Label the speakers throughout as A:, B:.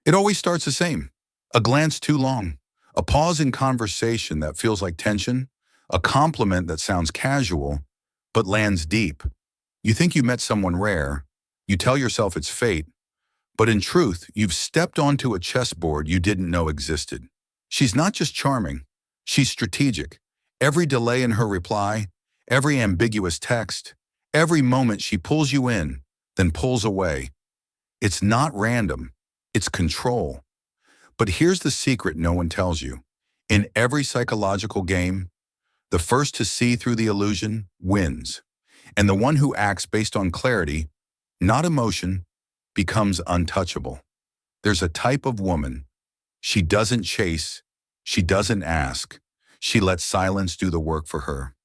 A: It always starts the same. A glance too long, a pause in conversation that feels like tension, a compliment that sounds casual but lands deep. You think you met someone rare, you tell yourself it's fate, but in truth, you've stepped onto a chessboard you didn't know existed. She's not just charming, she's strategic. Every delay in her reply, every ambiguous text, every moment she pulls you in, then pulls away. It's not random, it's control. But here's the secret no one tells you. In every psychological game, the first to see through the illusion wins. And the one who acts based on clarity, not emotion, becomes untouchable. There's a type of woman. She doesn't chase, she doesn't ask. She lets silence do the work for her.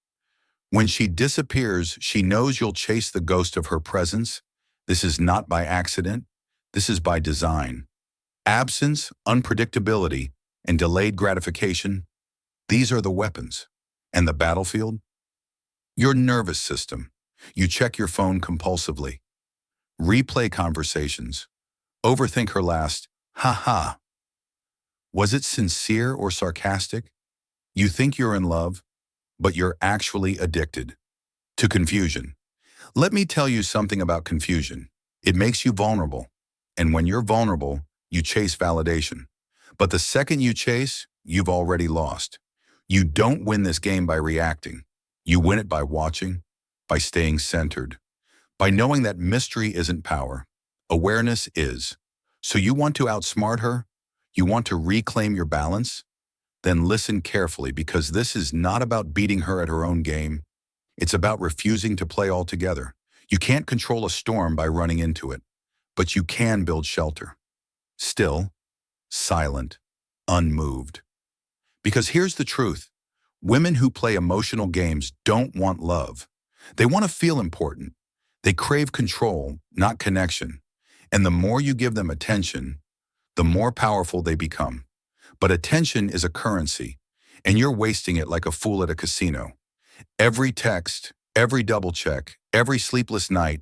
A: When she disappears, she knows you'll chase the ghost of her presence. This is not by accident, this is by design. Absence, unpredictability, and delayed gratification, these are the weapons. And the battlefield? Your nervous system. You check your phone compulsively. Replay conversations. Overthink her last, ha. Was it sincere or sarcastic? You think you're in love, but you're actually addicted to confusion. Let me tell you something about confusion. It makes you vulnerable. And when you're vulnerable, you chase validation. But the second you chase, you've already lost. You don't win this game by reacting. You win it by watching, by staying centered, by knowing that mystery isn't power. Awareness is. So you want to outsmart her? You want to reclaim your balance? Then listen carefully, because this is not about beating her at her own game. It's about refusing to play altogether. You can't control a storm by running into it, but you can build shelter. Still, silent, unmoved. Because here's the truth. Women who play emotional games don't want love. They want to feel important. They crave control, not connection. And the more you give them attention, the more powerful they become. But attention is a currency, and you're wasting it like a fool at a casino. Every text, every double check, every sleepless night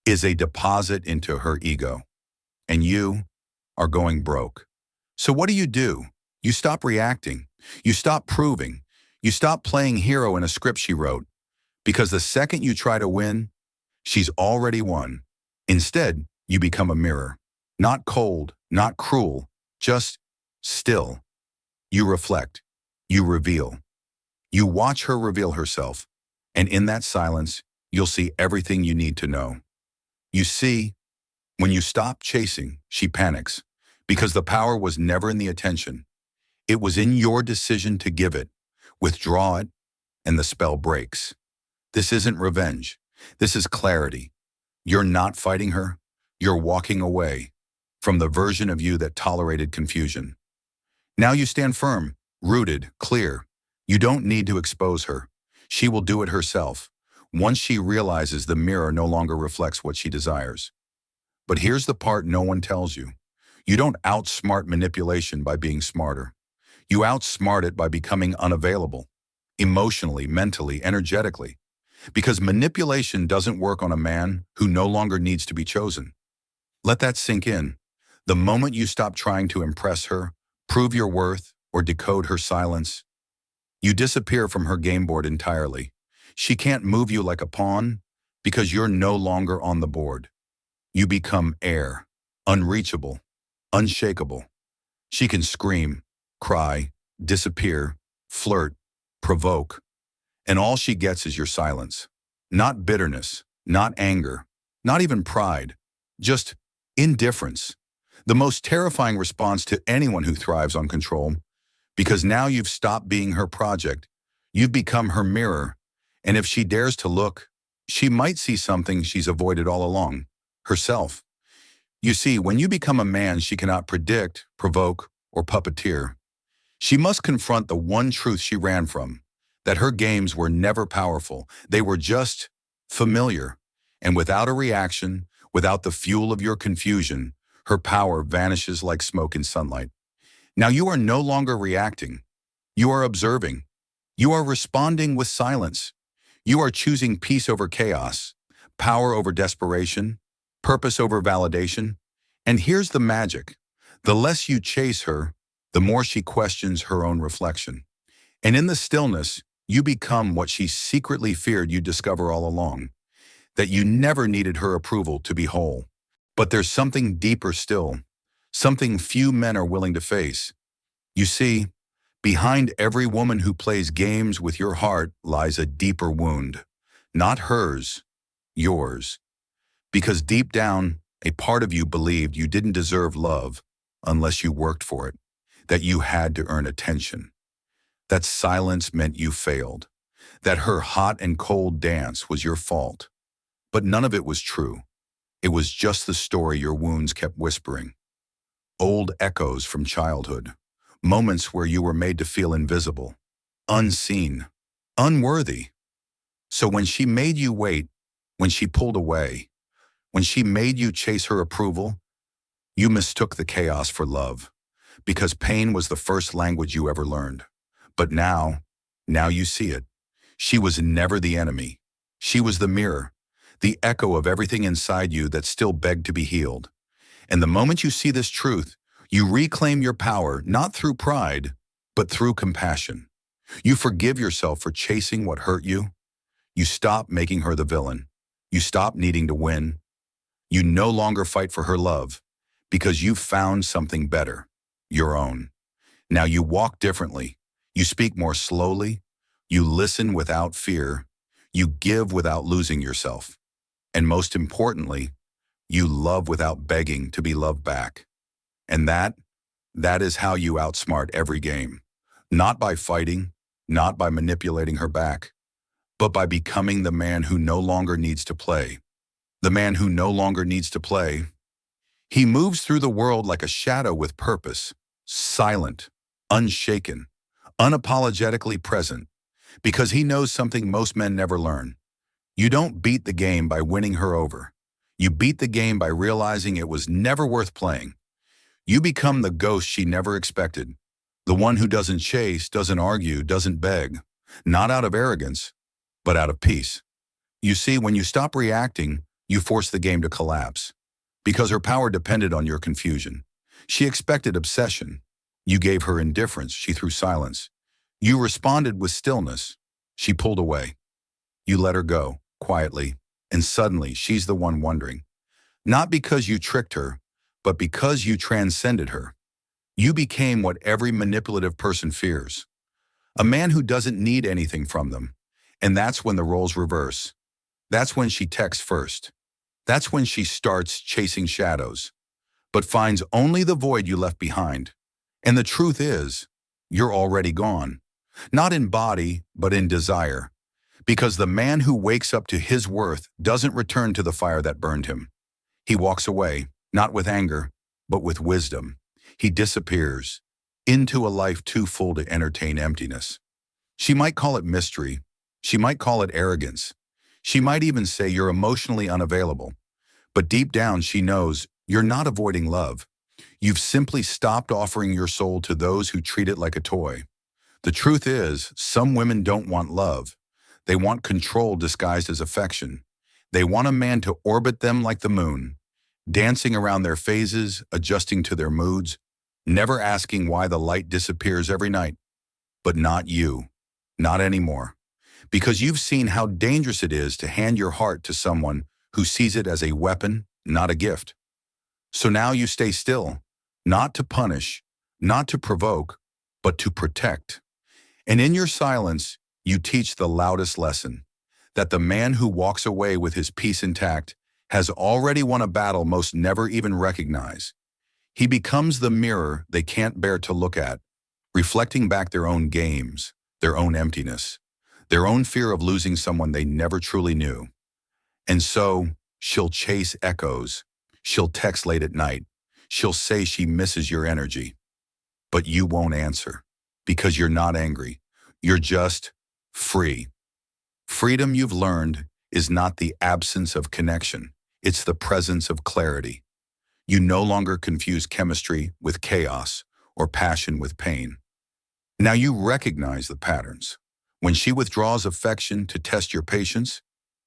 A: is a deposit into her ego. And you are going broke. So what do? You stop reacting. You stop proving. You stop playing hero in a script she wrote. Because the second you try to win, she's already won. Instead, you become a mirror. Not cold, not cruel, just still. You reflect. You reveal. You watch her reveal herself. And in that silence, you'll see everything you need to know. You see, when you stop chasing, she panics. Because the power was never in the attention. It was in your decision to give it, withdraw it, and the spell breaks. This isn't revenge. This is clarity. You're not fighting her. You're walking away from the version of you that tolerated confusion. Now you stand firm, rooted, clear. You don't need to expose her. She will do it herself, once she realizes the mirror no longer reflects what she desires. But here's the part no one tells you. You don't outsmart manipulation by being smarter. You outsmart it by becoming unavailable, emotionally, mentally, energetically. Because manipulation doesn't work on a man who no longer needs to be chosen. Let that sink in. The moment you stop trying to impress her, prove your worth, or decode her silence, you disappear from her game board entirely. She can't move you like a pawn because you're no longer on the board. You become air, unreachable, unshakable. She can scream, cry, disappear, flirt, provoke, and all she gets is your silence. Not bitterness, not anger, not even pride, just indifference. The most terrifying response to anyone who thrives on control, because now you've stopped being her project. You've become her mirror, and if she dares to look, she might see something she's avoided all along, herself. You see, when you become a man she cannot predict, provoke, or puppeteer, she must confront the one truth she ran from, that her games were never powerful. They were just familiar. And without a reaction, without the fuel of your confusion, her power vanishes like smoke in sunlight. Now you are no longer reacting. You are observing. You are responding with silence. You are choosing peace over chaos, power over desperation, purpose over validation. And here's the magic. The less you chase her, the more she questions her own reflection. And in the stillness, you become what she secretly feared you'd discover all along, that you never needed her approval to be whole. But there's something deeper still, something few men are willing to face. You see, behind every woman who plays games with your heart lies a deeper wound. Not hers, yours. Because deep down, a part of you believed you didn't deserve love unless you worked for it, that you had to earn attention, that silence meant you failed, that her hot and cold dance was your fault. But none of it was true. It was just the story your wounds kept whispering. Old echoes from childhood, moments where you were made to feel invisible, unseen, unworthy. So when she made you wait, when she pulled away, when she made you chase her approval, you mistook the chaos for love, because pain was the first language you ever learned. But now you see it. She was never the enemy. She was the mirror, the echo of everything inside you that still begged to be healed. And the moment you see this truth, you reclaim your power not through pride, but through compassion. You forgive yourself for chasing what hurt you. You stop making her the villain. You stop needing to win. You no longer fight for her love because you found something better, your own. Now you walk differently. You speak more slowly. You listen without fear. You give without losing yourself. And most importantly, you love without begging to be loved back. And that is how you outsmart every game. Not by fighting, not by manipulating her back, but by becoming the man who no longer needs to play. The man who no longer needs to play. He moves through the world like a shadow with purpose, silent, unshaken, unapologetically present, because he knows something most men never learn. You don't beat the game by winning her over. You beat the game by realizing it was never worth playing. You become the ghost she never expected, the one who doesn't chase, doesn't argue, doesn't beg, not out of arrogance, but out of peace. You see, when you stop reacting, you force the game to collapse, because her power depended on your confusion. She expected obsession. You gave her indifference. She threw silence. You responded with stillness. She pulled away. You let her go, quietly, and suddenly she's the one wondering. Not because you tricked her, but because you transcended her. You became what every manipulative person fears. A man who doesn't need anything from them. And that's when the roles reverse. That's when she texts first. That's when she starts chasing shadows, but finds only the void you left behind. And the truth is, you're already gone. Not in body, but in desire. Because the man who wakes up to his worth doesn't return to the fire that burned him. He walks away, not with anger, but with wisdom. He disappears into a life too full to entertain emptiness. She might call it mystery. She might call it arrogance. She might even say you're emotionally unavailable. But deep down, she knows you're not avoiding love. You've simply stopped offering your soul to those who treat it like a toy. The truth is, some women don't want love. They want control disguised as affection. They want a man to orbit them like the moon, dancing around their phases, adjusting to their moods, never asking why the light disappears every night. But not you. Not anymore. Because you've seen how dangerous it is to hand your heart to someone who sees it as a weapon, not a gift. So now you stay still, not to punish, not to provoke, but to protect. And in your silence, you teach the loudest lesson, that the man who walks away with his peace intact has already won a battle most never even recognize. He becomes the mirror they can't bear to look at, reflecting back their own games, their own emptiness, their own fear of losing someone they never truly knew. And so, she'll chase echoes. She'll text late at night. She'll say she misses your energy. But you won't answer, because you're not angry. You're just free. Freedom, you've learned, is not the absence of connection. It's the presence of clarity. You no longer confuse chemistry with chaos or passion with pain. Now you recognize the patterns. When she withdraws affection to test your patience,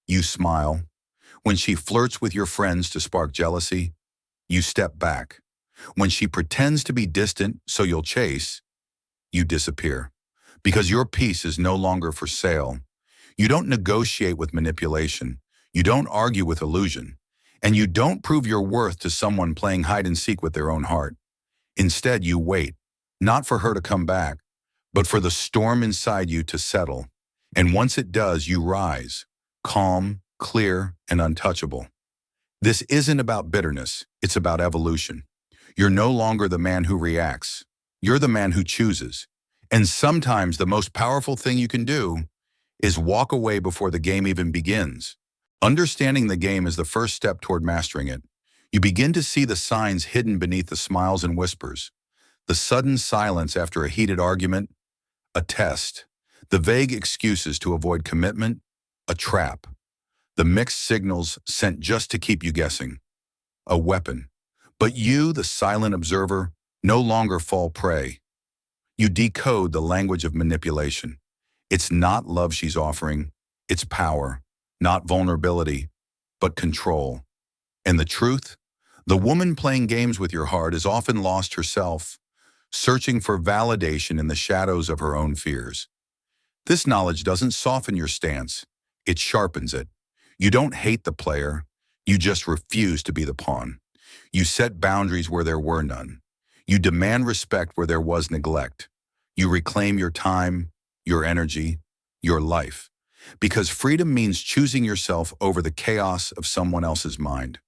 A: you smile. When she flirts with your friends to spark jealousy, you step back. When she pretends to be distant so you'll chase, you disappear. Because your peace is no longer for sale. You don't negotiate with manipulation. You don't argue with illusion. And you don't prove your worth to someone playing hide and seek with their own heart. Instead, you wait, not for her to come back, but for the storm inside you to settle. And once it does, you rise, calm, clear, and untouchable. This isn't about bitterness, it's about evolution. You're no longer the man who reacts. You're the man who chooses. And sometimes the most powerful thing you can do is walk away before the game even begins. Understanding the game is the first step toward mastering it. You begin to see the signs hidden beneath the smiles and whispers. The sudden silence after a heated argument, a test. The vague excuses to avoid commitment, a trap. The mixed signals sent just to keep you guessing, a weapon. But you, the silent observer, no longer fall prey. You decode the language of manipulation. It's not love she's offering, it's power, not vulnerability, but control. And the truth? The woman playing games with your heart is often lost herself, searching for validation in the shadows of her own fears. This knowledge doesn't soften your stance, it sharpens it. You don't hate the player, you just refuse to be the pawn. You set boundaries where there were none. You demand respect where there was neglect. You reclaim your time, your energy, your life. Because freedom means choosing yourself over the chaos of someone else's mind.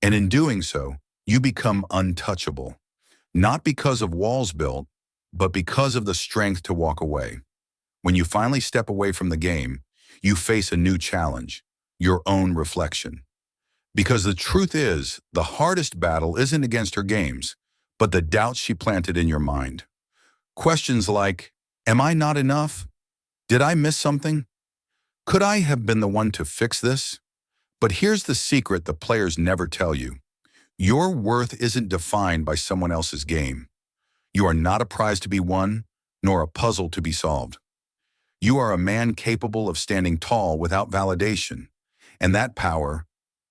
A: And in doing so, you become untouchable. Not because of walls built, but because of the strength to walk away. When you finally step away from the game, you face a new challenge, your own reflection. Because the truth is, the hardest battle isn't against her games, but the doubts she planted in your mind. Questions like, am I not enough? Did I miss something? Could I have been the one to fix this? But here's the secret the players never tell you. Your worth isn't defined by someone else's game. You are not a prize to be won, nor a puzzle to be solved. You are a man capable of standing tall without validation, and that power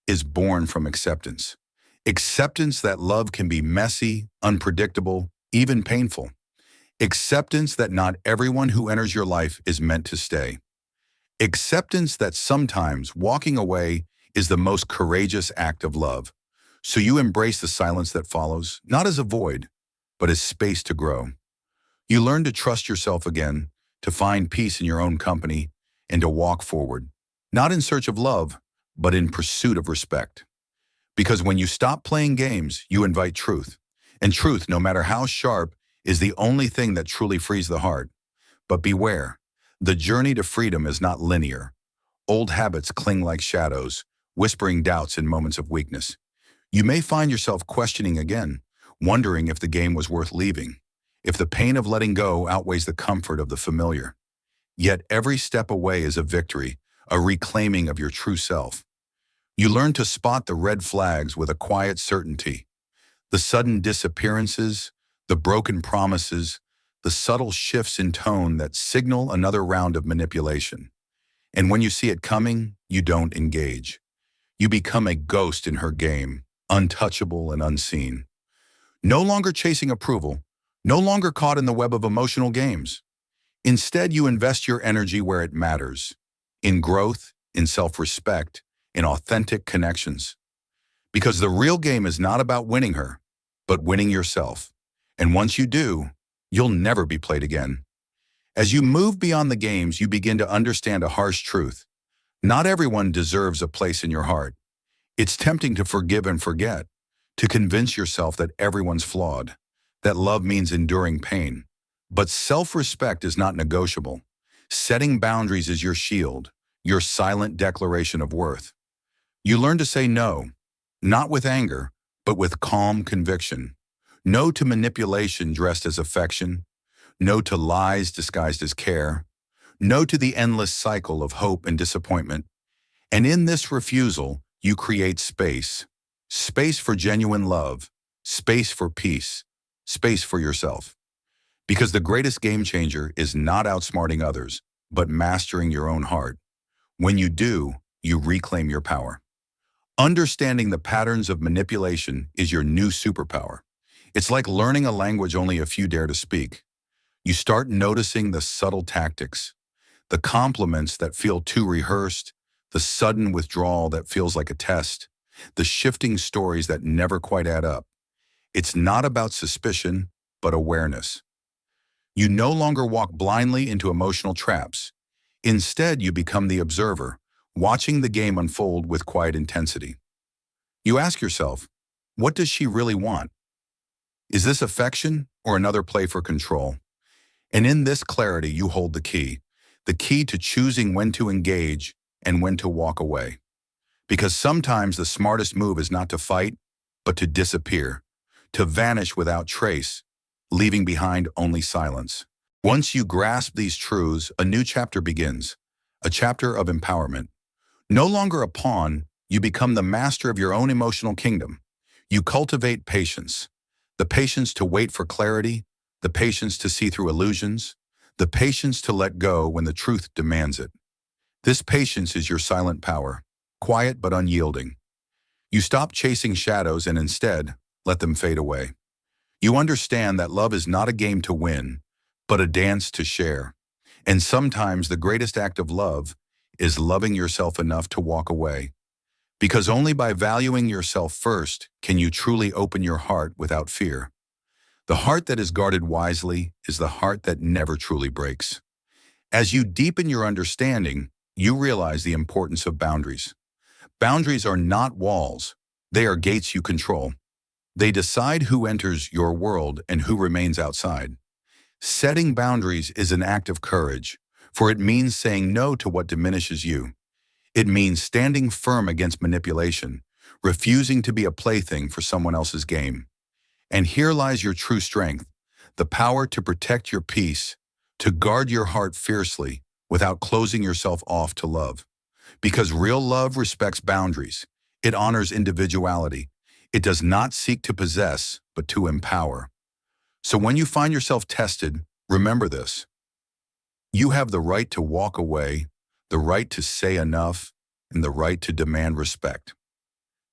A: is born from acceptance. Acceptance that love can be messy, unpredictable, even painful. Acceptance that not everyone who enters your life is meant to stay. Acceptance that sometimes walking away is the most courageous act of love. So you embrace the silence that follows, not as a void, but as space to grow. You learn to trust yourself again, to find peace in your own company, and to walk forward, not in search of love, but in pursuit of respect. Because when you stop playing games, you invite truth. And truth, no matter how sharp, is the only thing that truly frees the heart. But beware, the journey to freedom is not linear. Old habits cling like shadows, whispering doubts in moments of weakness. You may find yourself questioning again, wondering if the game was worth leaving, if the pain of letting go outweighs the comfort of the familiar. Yet every step away is a victory, a reclaiming of your true self. You learn to spot the red flags with a quiet certainty. The sudden disappearances, the broken promises, the subtle shifts in tone that signal another round of manipulation. And when you see it coming, you don't engage. You become a ghost in her game, untouchable and unseen. No longer chasing approval, no longer caught in the web of emotional games. Instead, you invest your energy where it matters, in growth, in self-respect, in authentic connections. Because the real game is not about winning her, but winning yourself. And once you do, you'll never be played again. As you move beyond the games, you begin to understand a harsh truth. Not everyone deserves a place in your heart. It's tempting to forgive and forget, to convince yourself that everyone's flawed, that love means enduring pain. But self-respect is not negotiable. Setting boundaries is your shield, your silent declaration of worth. You learn to say no, not with anger, but with calm conviction. No to manipulation dressed as affection. No to lies disguised as care. No to the endless cycle of hope and disappointment. And in this refusal, you create space. Space for genuine love. Space for peace. Space for yourself. Because the greatest game changer is not outsmarting others, but mastering your own heart. When you do, you reclaim your power. Understanding the patterns of manipulation is your new superpower. It's like learning a language only a few dare to speak. You start noticing the subtle tactics, the compliments that feel too rehearsed, the sudden withdrawal that feels like a test, the shifting stories that never quite add up. It's not about suspicion, but awareness. You no longer walk blindly into emotional traps. Instead, you become the observer, watching the game unfold with quiet intensity. You ask yourself, what does she really want? Is this affection or another play for control? And in this clarity, you hold the key to choosing when to engage and when to walk away. Because sometimes the smartest move is not to fight, but to disappear, to vanish without trace, leaving behind only silence. Once you grasp these truths, a new chapter begins, a chapter of empowerment. No longer a pawn, you become the master of your own emotional kingdom. You cultivate patience, the patience to wait for clarity, the patience to see through illusions, the patience to let go when the truth demands it. This patience is your silent power, quiet but unyielding. You stop chasing shadows and instead let them fade away. You understand that love is not a game to win, but a dance to share. And sometimes the greatest act of love is loving yourself enough to walk away. Because only by valuing yourself first can you truly open your heart without fear. The heart that is guarded wisely is the heart that never truly breaks. As you deepen your understanding, you realize the importance of boundaries. Boundaries are not walls. They are gates you control. They decide who enters your world and who remains outside. Setting boundaries is an act of courage, for it means saying no to what diminishes you. It means standing firm against manipulation, refusing to be a plaything for someone else's game. And here lies your true strength, the power to protect your peace, to guard your heart fiercely without closing yourself off to love. Because real love respects boundaries. It honors individuality. It does not seek to possess, but to empower. So when you find yourself tested, remember this. You have the right to walk away, the right to say enough, and the right to demand respect.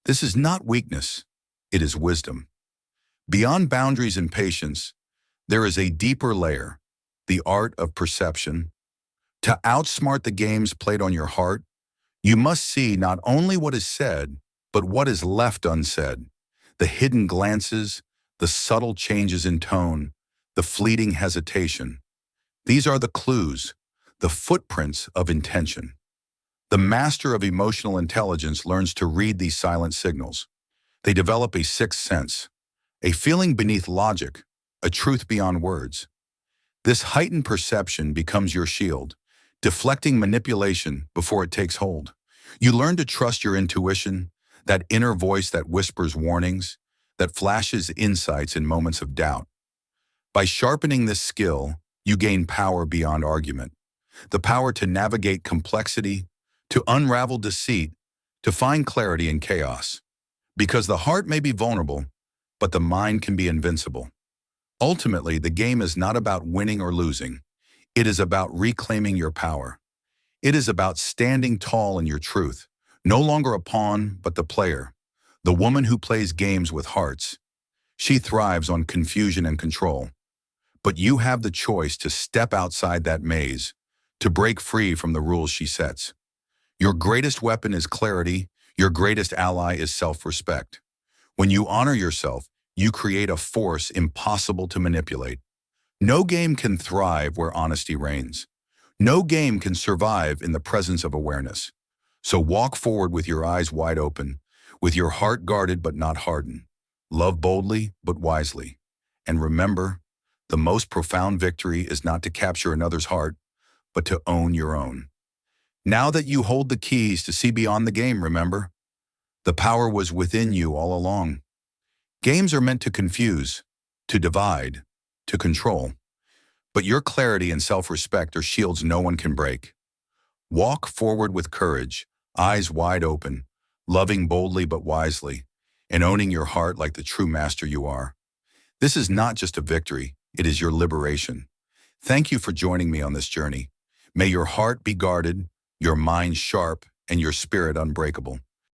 A: This is not weakness, it is wisdom. Beyond boundaries and patience, there is a deeper layer, the art of perception. To outsmart the games played on your heart, you must see not only what is said, but what is left unsaid. The hidden glances, the subtle changes in tone, the fleeting hesitation. These are the clues, the footprints of intention. The master of emotional intelligence learns to read these silent signals. They develop a sixth sense, a feeling beneath logic, a truth beyond words. This heightened perception becomes your shield, deflecting manipulation before it takes hold. You learn to trust your intuition, that inner voice that whispers warnings, that flashes insights in moments of doubt. By sharpening this skill, you gain power beyond argument, the power to navigate complexity, to unravel deceit, to find clarity in chaos. Because the heart may be vulnerable, but the mind can be invincible. Ultimately, the game is not about winning or losing. It is about reclaiming your power. It is about standing tall in your truth, no longer a pawn, but the player, the woman who plays games with hearts. She thrives on confusion and control. But you have the choice to step outside that maze, to break free from the rules she sets. Your greatest weapon is clarity. Your greatest ally is self-respect. When you honor yourself, you create a force impossible to manipulate. No game can thrive where honesty reigns. No game can survive in the presence of awareness. So walk forward with your eyes wide open, with your heart guarded but not hardened. Love boldly but wisely. And remember, the most profound victory is not to capture another's heart, but to own your own. Now that you hold the keys to see beyond the game, remember, the power was within you all along. Games are meant to confuse, to divide, to control. But your clarity and self-respect are shields no one can break. Walk forward with courage, eyes wide open, loving boldly but wisely, and owning your heart like the true master you are. This is not just a victory, it is your liberation. Thank you for joining me on this journey. May your heart be guarded, your mind sharp, and your spirit unbreakable.